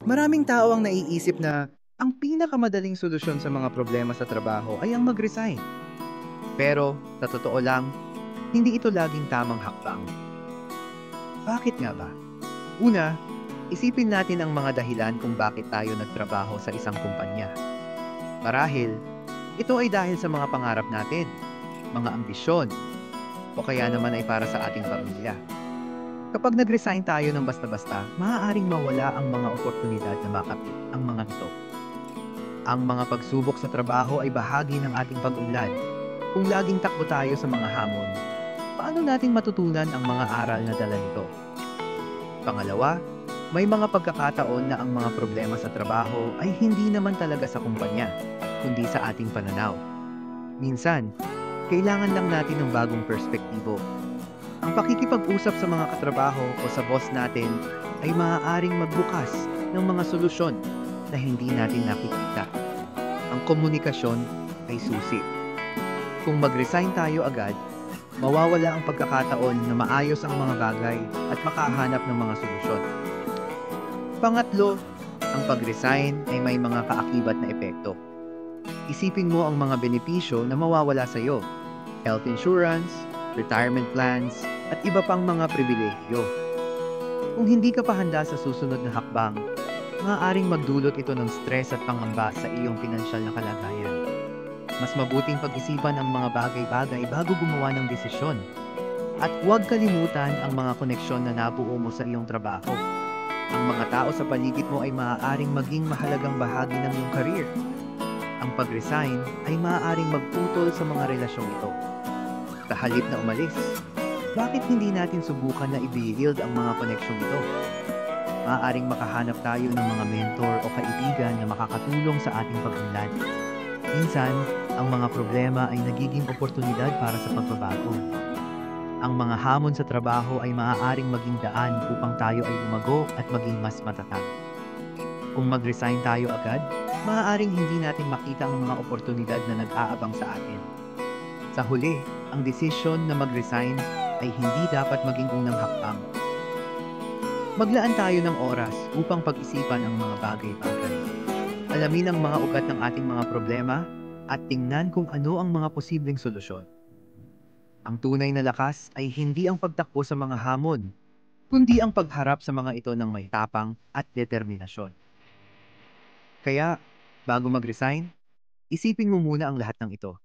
Maraming tao ang naiisip na ang pinakamadaling solusyon sa mga problema sa trabaho ay ang mag-resign. Pero, sa totoo lang, hindi ito laging tamang hakbang. Bakit nga ba? Una, isipin natin ang mga dahilan kung bakit tayo nagtrabaho sa isang kumpanya. Marahil, ito ay dahil sa mga pangarap natin, mga ambisyon, o kaya naman ay para sa ating pamilya. Kapag nag-resign tayo ng basta-basta, maaaring mawala ang mga oportunidad na makapit ang mga ito. Ang mga pagsubok sa trabaho ay bahagi ng ating pag-unlad. Kung laging takbo tayo sa mga hamon, paano natin matutunan ang mga aral na dala nito? Pangalawa, may mga pagkakataon na ang mga problema sa trabaho ay hindi naman talaga sa kumpanya, kundi sa ating pananaw. Minsan, kailangan lang natin ng bagong perspektibo. Ang pakikipag-usap sa mga katrabaho o sa boss natin ay maaaring magbukas ng mga solusyon na hindi natin nakikita. Ang komunikasyon ay susi. Kung mag-resign tayo agad, mawawala ang pagkakataon na maayos ang mga bagay at makahanap ng mga solusyon. Pangatlo, ang pag-resign ay may mga kaakibat na epekto. Isipin mo ang mga benepisyo na mawawala sa iyo: health insurance, retirement plans, at iba pang mga pribilehyo. Kung hindi ka pa handa sa susunod na hakbang, maaaring magdulot ito ng stress at pangamba sa iyong pinansyal na kalagayan. Mas mabuting pag-isipan ang mga bagay-bagay bago gumawa ng desisyon. At huwag kalimutan ang mga koneksyon na nabuo mo sa iyong trabaho. Ang mga tao sa paligid mo ay maaaring maging mahalagang bahagi ng iyong career. Ang pag-resign ay maaaring magputol sa mga relasyong ito. Sa halip na umalis, bakit hindi natin subukan na i-build ang mga koneksyong ito? Maaaring makahanap tayo ng mga mentor o kaibigan na makakatulong sa ating pag-unlad. Minsan, ang mga problema ay nagiging oportunidad para sa pagbabago. Ang mga hamon sa trabaho ay maaaring maging daan upang tayo ay lumago at maging mas matatag. Kung mag-resign tayo agad, maaaring hindi natin makita ang mga oportunidad na nag-aabang sa atin. Sa huli, ang desisyon na mag-resign ay hindi dapat maging unang hakbang. Maglaan tayo ng oras upang pag-isipan ang mga bagay-bagay. Alamin ang mga ugat ng ating mga problema at tingnan kung ano ang mga posibleng solusyon. Ang tunay na lakas ay hindi ang pagtakbo sa mga hamon, kundi ang pagharap sa mga ito ng may tapang at determinasyon. Kaya, bago mag-resign, isipin mo muna ang lahat ng ito.